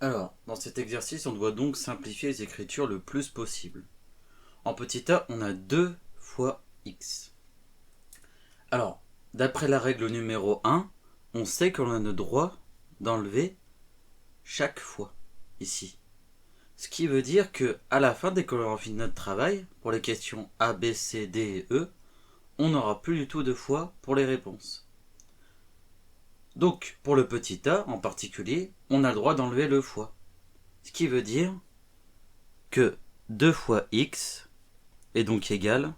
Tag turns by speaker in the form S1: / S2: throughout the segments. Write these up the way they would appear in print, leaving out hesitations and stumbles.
S1: Alors, dans cet exercice, on doit donc simplifier les écritures le plus possible. En petit a, on a 2 fois x. Alors, d'après la règle numéro 1, on sait qu'on a le droit d'enlever chaque fois, ici. Ce qui veut dire que à la fin, dès qu'on aura fini notre travail, pour les questions A, B, C, D et E, on n'aura plus du tout de fois pour les réponses. Donc, pour le petit a en particulier, on a le droit d'enlever le fois. Ce qui veut dire que 2 fois x est donc égal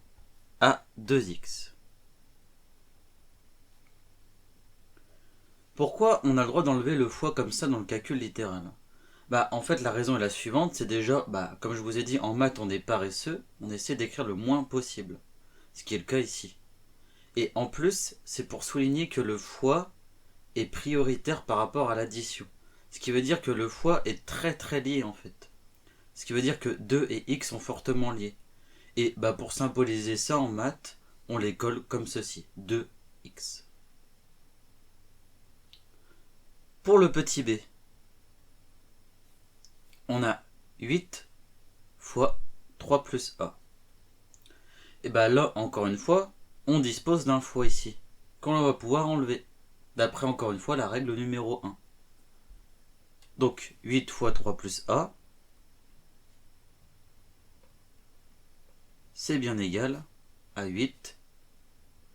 S1: à 2x. Pourquoi on a le droit d'enlever le fois comme ça dans le calcul littéral? En fait, la raison est la suivante, c'est déjà, comme je vous ai dit, en maths, on est paresseux, on essaie d'écrire le moins possible, ce qui est le cas ici. Et en plus, c'est pour souligner que le fois est prioritaire par rapport à l'addition. Ce qui veut dire que le fois est très très lié en fait. Ce qui veut dire que 2 et x sont fortement liés. Et pour symboliser ça en maths, on les colle comme ceci, 2x. Pour le petit b, on a 8 fois 3 plus a. Et là, encore une fois, on dispose d'un fois ici, qu'on va pouvoir enlever, d'après encore une fois la règle numéro 1. Donc 8 fois 3 plus a, c'est bien égal à 8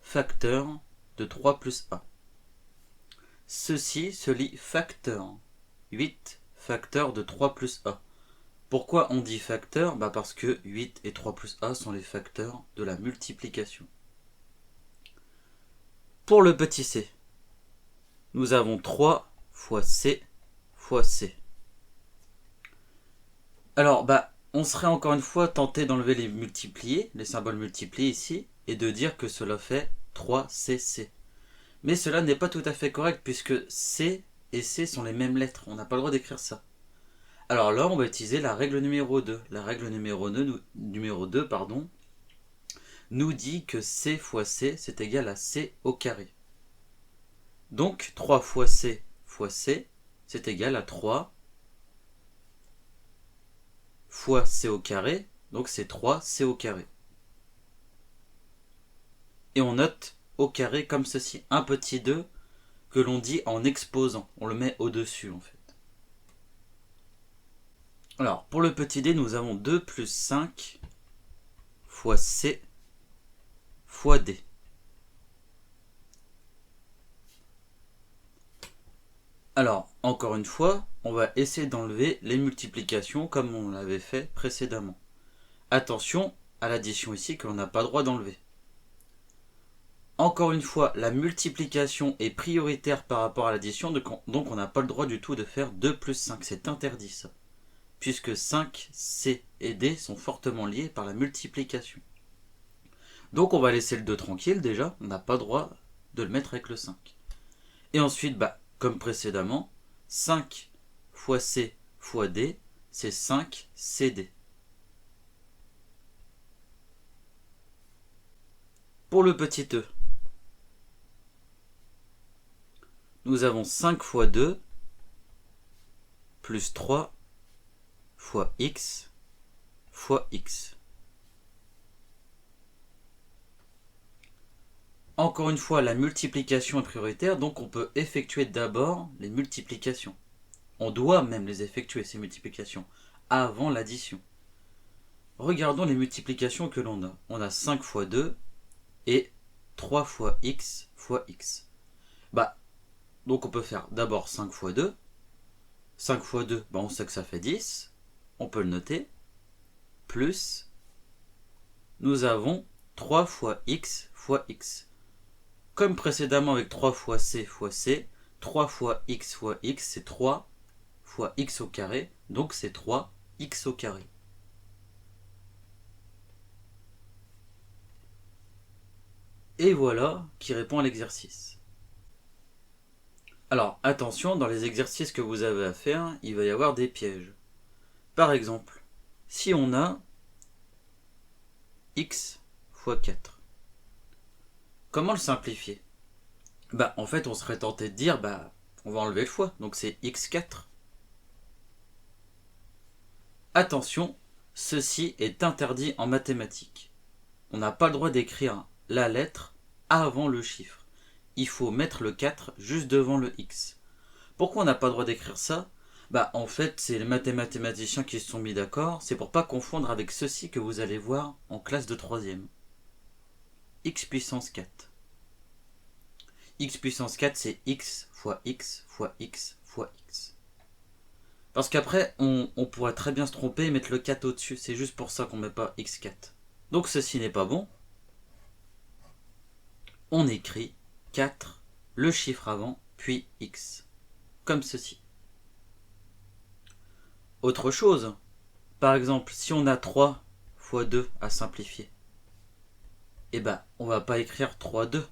S1: facteur de 3 plus a. Ceci se lit facteur. 8 facteur de 3 plus a. Pourquoi on dit facteur? Parce que 8 et 3 plus a sont les facteurs de la multiplication. Pour le petit c, nous avons 3 fois c fois c. Alors, on serait encore une fois tenté d'enlever les multipliés, les symboles multipliés ici, et de dire que cela fait 3cc. Mais cela n'est pas tout à fait correct puisque C et C sont les mêmes lettres. On n'a pas le droit d'écrire ça. Alors là, on va utiliser la règle numéro 2. La règle numéro 2, nous dit que C fois C, c'est égal à C au carré. Donc 3 fois C, c'est égal à 3 fois C au carré. Donc c'est 3C au carré. Et on note au carré comme ceci. Un petit 2 que l'on dit en exposant. On le met au-dessus en fait. Alors, pour le petit d, nous avons 2 plus 5 fois c fois d. Alors, encore une fois, on va essayer d'enlever les multiplications comme on l'avait fait précédemment. Attention à l'addition ici que l'on n'a pas le droit d'enlever. Encore une fois, la multiplication est prioritaire par rapport à l'addition, donc on n'a pas le droit du tout de faire 2 plus 5, c'est interdit ça. Puisque 5, C et D sont fortement liés par la multiplication. Donc on va laisser le 2 tranquille déjà, on n'a pas le droit de le mettre avec le 5. Et ensuite, comme précédemment, 5 fois C fois D, c'est 5 CD. Pour le petit e, nous avons 5 fois 2 plus 3 fois x fois x. Encore une fois, la multiplication est prioritaire, donc on peut effectuer d'abord les multiplications. On doit même les effectuer, ces multiplications, avant l'addition. Regardons les multiplications que l'on a. On a 5 fois 2 et 3 fois x fois x. Donc on peut faire d'abord 5 fois 2. 5 fois 2, on sait que ça fait 10. On peut le noter. Plus, nous avons 3 fois x fois x. Comme précédemment avec 3 fois c, 3 fois x, c'est 3 fois x au carré, donc c'est 3x au carré. Et voilà qui répond à l'exercice. Alors attention, dans les exercices que vous avez à faire, il va y avoir des pièges. Par exemple, si on a x fois 4, comment le simplifier? En fait, on serait tenté de dire, on va enlever le fois, donc c'est x4. Attention, ceci est interdit en mathématiques. On n'a pas le droit d'écrire la lettre avant le chiffre. Il faut mettre le 4 juste devant le X. Pourquoi on n'a pas le droit d'écrire ça? En fait, c'est les mathématiciens qui se sont mis d'accord. C'est pour pas confondre avec ceci que vous allez voir en classe de 3e. X puissance 4. X puissance 4, c'est X fois X fois X fois X. Parce qu'après, on pourrait très bien se tromper et mettre le 4 au-dessus. C'est juste pour ça qu'on ne met pas X4. Donc ceci n'est pas bon. On écrit 4, le chiffre avant, puis X. Comme ceci. Autre chose, par exemple, si on a 3 fois 2 à simplifier, on va pas écrire 3, 2.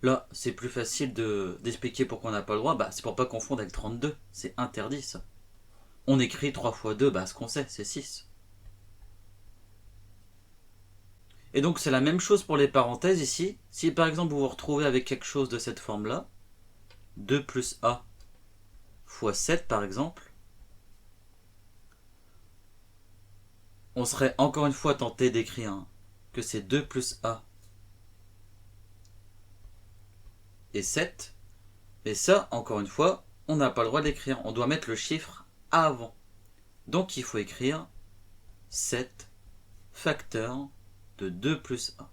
S1: Là, c'est plus facile d'expliquer pourquoi on n'a pas le droit. C'est pour pas confondre avec 32. C'est interdit, ça. On écrit 3 fois 2, ce qu'on sait, c'est 6. Et donc, c'est la même chose pour les parenthèses ici. Si, par exemple, vous vous retrouvez avec quelque chose de cette forme-là, 2 plus A fois 7, par exemple, on serait encore une fois tenté d'écrire que c'est 2 plus A et 7. Et ça, encore une fois, on n'a pas le droit d'écrire. On doit mettre le chiffre avant. Donc il faut écrire 7 facteur de 2 plus A.